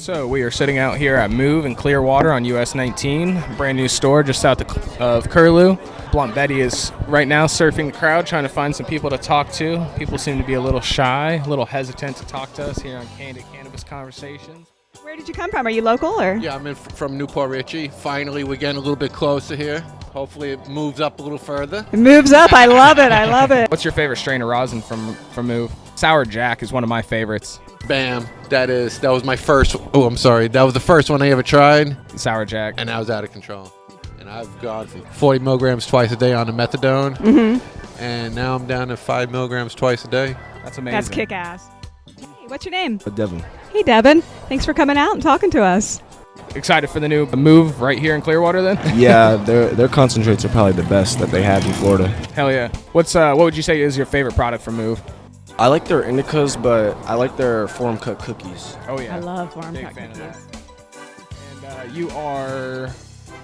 So we are sitting out here at Muv in Clearwater on US 19, brand new store just south of Curlew. Blunt Betty is right now surfing the crowd, trying to find some people to talk to. People seem to be a little shy, a little hesitant to talk to us here on Candid Cannabis Conversations. Where did you come from? Are you local or? Yeah, I'm from Newport Richey. Finally, we're getting a little bit closer here. Hopefully it moves up a little further. It moves up. I love it. I love it. What's your favorite strain of rosin from Muv? Sour Jack is one of my favorites. Bam. That was my first. Oh, I'm sorry. That was the first one I ever tried. Sour Jack. And I was out of control. And I've gone from 40 milligrams twice a day on the methadone. And now I'm down to 5 milligrams twice a day. That's amazing. That's kick-ass. Hey, what's your name? Devin. Hey, Devin. Thanks for coming out and talking to us. Excited for the new Muv right here in Clearwater then? Yeah, their concentrates are probably the best that they have in Florida. Hell yeah. What would you say is your favorite product from Muv? I like their indicas, but I like their forum cut cookies. Oh yeah. I love forum Big cut fan of cookies. that. And you are...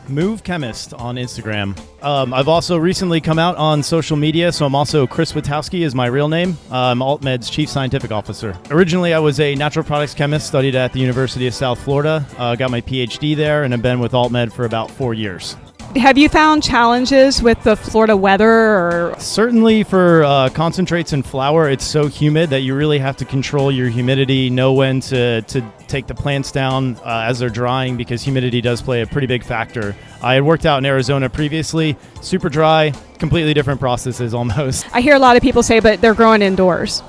Muv Chemist on Instagram. I've also recently come out on social media, so I'm also Chris Witowski is my real name. I'm AltMed's Chief Scientific Officer. Originally, I was a natural products chemist, studied at the University of South Florida, got my PhD there, and have been with AltMed for about 4 years. Have you found challenges with the Florida weather? Or Certainly for concentrates and flower, it's so humid that you really have to control your humidity, know when to take the plants down as they're drying, because humidity does play a pretty big factor. I had worked out in Arizona previously, super dry, completely different processes almost. I hear a lot of people say, but they're growing indoors.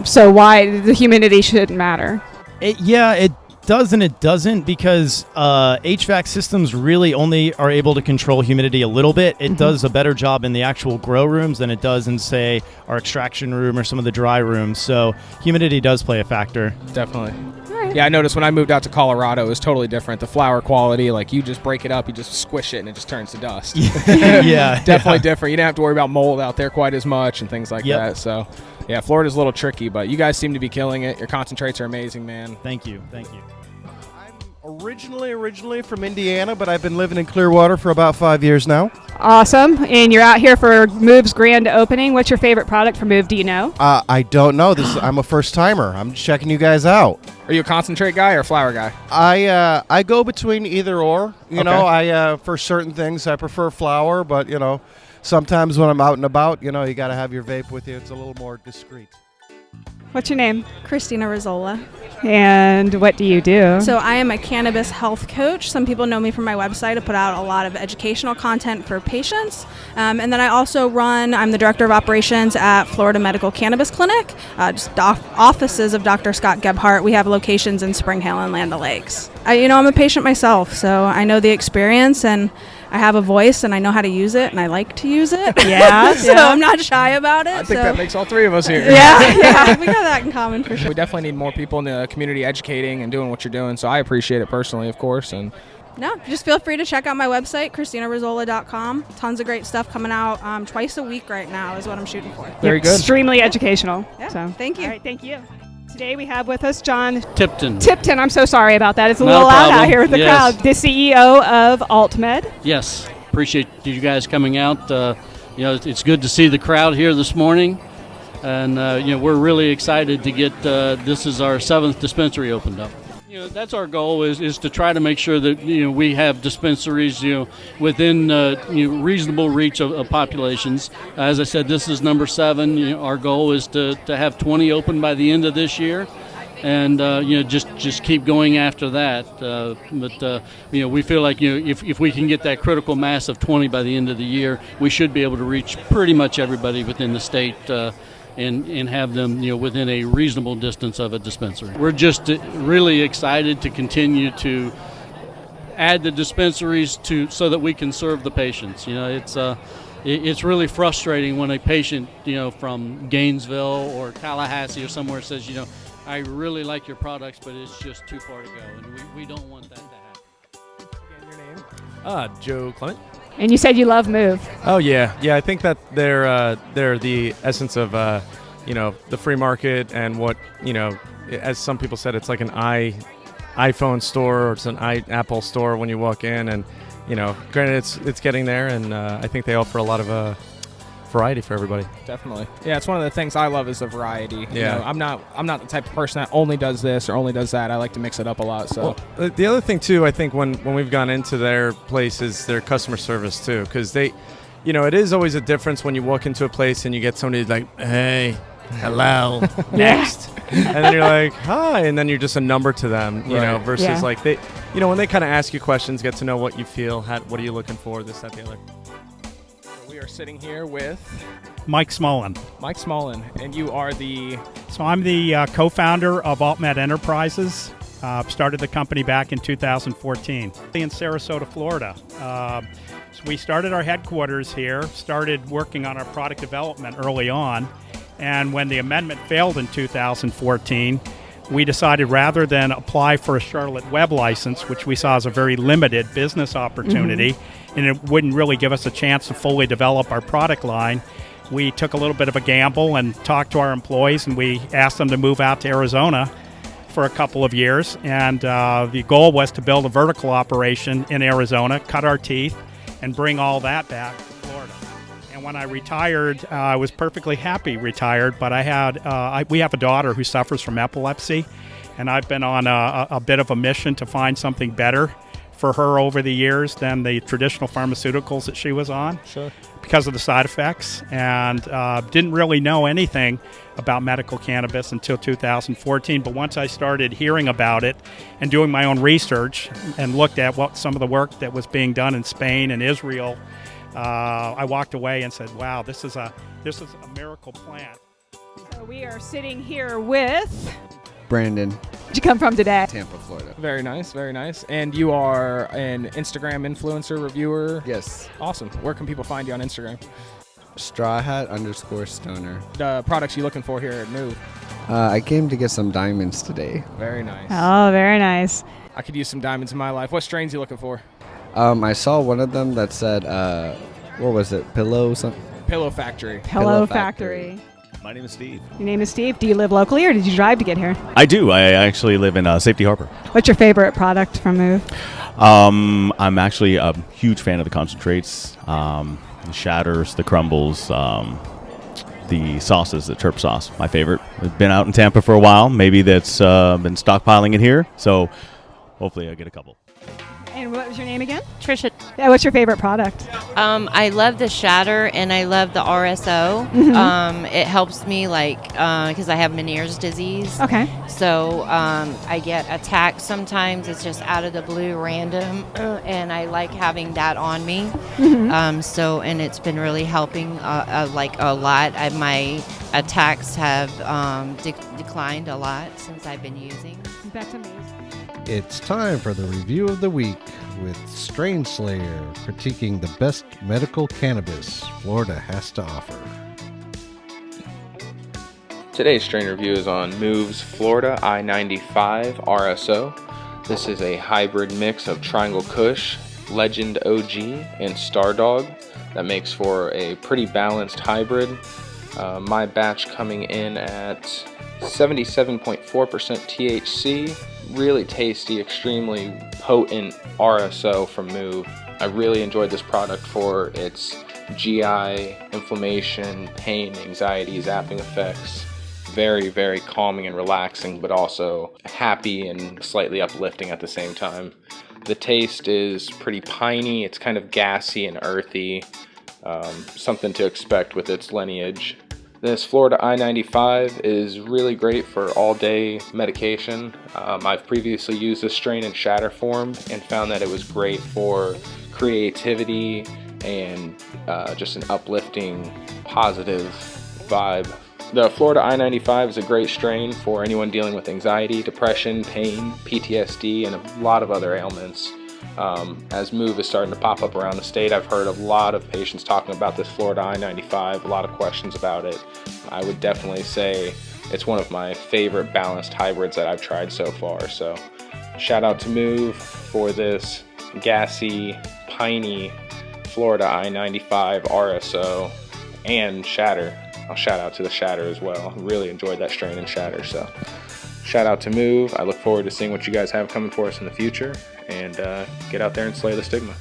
So why the humidity shouldn't matter? It does and it doesn't, because HVAC systems really only are able to control humidity a little bit. It does a better job in the actual grow rooms than it does in, say, our extraction room or some of the dry rooms. So humidity does play a factor. Definitely. Yeah, I noticed when I moved out to Colorado, it was totally different. The flower quality, like you just break it up, you just squish it, and it just turns to dust. Yeah. Definitely different. You don't have to worry about mold out there quite as much and things like Yep. that. So, yeah, Florida's a little tricky, but you guys seem to be killing it. Your concentrates are amazing, man. Thank you. I'm originally from Indiana, but I've been living in Clearwater for about 5 years now. Awesome. And you're out here for Muv's grand opening. What's your favorite product from Muv? Do you know? I don't know. I'm a first timer. I'm just checking you guys out. Are you a concentrate guy or a flower guy? I go between either or. You Okay. know, I for certain things I prefer flower, but you know, sometimes when I'm out and about, you know, you got to have your vape with you. It's a little more discreet. What's your name? Christina Rizzola. And what do you do? So I am a cannabis health coach. Some people know me from my website. I put out a lot of educational content for patients. And then I also I'm the director of operations at Florida Medical Cannabis Clinic, just offices of Dr. Scott Gebhardt. We have locations in Spring Hill and Land O'Lakes. I'm a patient myself, so I know the experience, and I have a voice, and I know how to use it, and I like to use it. Yeah, So I'm not shy about it. I think that makes all three of us here. Yeah, we got that in common for sure. We definitely need more people in the community educating and doing what you're doing, so I appreciate it personally, of course. And No, just feel free to check out my website, ChristinaRizzola.com. Tons of great stuff coming out twice a week right now is what I'm shooting for. very good. Extremely educational. Yeah, So thank you. All right, thank you. Today we have with us John Tipton. Tipton. I'm so sorry about that. It's a No little loud problem. out here with the Yes. crowd. The CEO of AltMed. Yes, appreciate you guys coming out. It's good to see the crowd here this morning, and we're really excited to get. This is our 7th dispensary opened up. That's our goal is to try to make sure that we have dispensaries within reasonable reach of populations. As I said, this is number 7. Our goal is to have 20 open by the end of this year, and just keep going after that. But we feel like if we can get that critical mass of 20 by the end of the year, we should be able to reach pretty much everybody within the state. And have them within a reasonable distance of a dispensary. We're just really excited to continue to add the dispensaries so that we can serve the patients. It's really frustrating when a patient from Gainesville or Tallahassee or somewhere says I really like your products, but it's just too far to go, and we don't want that to happen. Your name? Joe Clement. And you said you love Muv. Oh yeah, I think that they're the essence of the free market, and what as some people said, it's like an iPhone store, or it's an Apple store when you walk in, and granted it's getting there, and I think they offer a lot of variety for everybody. Definitely. Yeah, it's one of the things I love is the variety. You Yeah. know, I'm not the type of person that only does this or only does that. I like to mix it up a lot. So Well, the other thing too, I think when we've gone into their place is their customer service too, because they, you know, it is always a difference when you walk into a place and you get somebody like, hey, hello, next, and then you're like, hi, and then you're just a number to them, you know, versus like they, you know, when they kind of ask you questions, get to know what you feel, what are you looking for, this, that, the other. we are sitting here with Mike Smullen. Mike Smullen, and you are the... So I'm the co-founder of AltMed Enterprises. Started the company back in 2014 in Sarasota, Florida. So we started our headquarters here, started working on our product development early on, and when the amendment failed in 2014, we decided rather than apply for a Charlotte web license, which we saw as a very limited business opportunity, and it wouldn't really give us a chance to fully develop our product line, we took a little bit of a gamble and talked to our employees, and we asked them to move out to Arizona for a couple of years. And the goal was to build a vertical operation in Arizona, cut our teeth, and bring all that back to Florida. And when I retired, I was perfectly happy retired, but I had we have a daughter who suffers from epilepsy, and I've been on a bit of a mission to find something better for her over the years than the traditional pharmaceuticals that she was on. Sure. Because of the side effects, and didn't really know anything about medical cannabis until 2014. But once I started hearing about it and doing my own research and looked at what some of the work that was being done in Spain and Israel, I walked away and said, wow, this is a miracle plant. So we are sitting here with... Brandon. Where'd you come from today? Tampa, Florida. Very nice, very nice. And you are an Instagram influencer, reviewer? Yes. Awesome. Where can people find you on Instagram? Strawhat_stoner. The products you looking for here at Muv? I came to get some diamonds today. Very nice. Oh, very nice. I could use some diamonds in my life. What strains you looking for? I saw one of them that said, what was it? Pillow something? Pillow Factory. Pillow Factory. My name is Steve. Your name is Steve. Do you live locally or did you drive to get here? I do. I actually live in Safety Harbor. What's your favorite product from Muv? I'm actually a huge fan of the concentrates, the shatters, the crumbles, the sauces, the chirp sauce. My favorite. I've been out in Tampa for a while. Maybe that's been stockpiling it here. So hopefully I get a couple. And what was your name again? Trisha. Yeah, what's your favorite product? I love the shatter and I love the RSO. It helps me because I have Meniere's disease. Okay. So I get attacked sometimes. It's just out of the blue, random, and I like having that on me. And it's been really helping a lot. My attacks have declined a lot since I've been using. That's amazing. It's time for the review of the week with Strain Slayer critiquing the best medical cannabis Florida has to offer. Today's strain review is on Muv's Florida I-95 RSO. This is a hybrid mix of Triangle Kush, Legend OG, and Stardog that makes for a pretty balanced hybrid. My batch coming in at 77.4% THC. Really tasty, extremely potent RSO from Muv. I really enjoyed this product for its GI, inflammation, pain, anxiety, zapping effects. Very, very calming and relaxing, but also happy and slightly uplifting at the same time. The taste is pretty piney. It's kind of gassy and earthy. Something to expect with its lineage. This Florida I-95 is really great for all-day medication. I've previously used this strain in shatter form and found that it was great for creativity and just an uplifting, positive vibe. The Florida I-95 is a great strain for anyone dealing with anxiety, depression, pain, PTSD, and a lot of other ailments. As Muv is starting to pop up around the state, I've heard a lot of patients talking about this Florida I-95, a lot of questions about it. I would definitely say it's one of my favorite balanced hybrids that I've tried so far. So shout out to Muv for this gassy, piney Florida I-95 RSO and shatter. I'll shout out to the shatter as well. Really enjoyed that strain in shatter. So shout out to Muv. I look forward to seeing what you guys have coming for us in the future. And get out there and slay the stigma.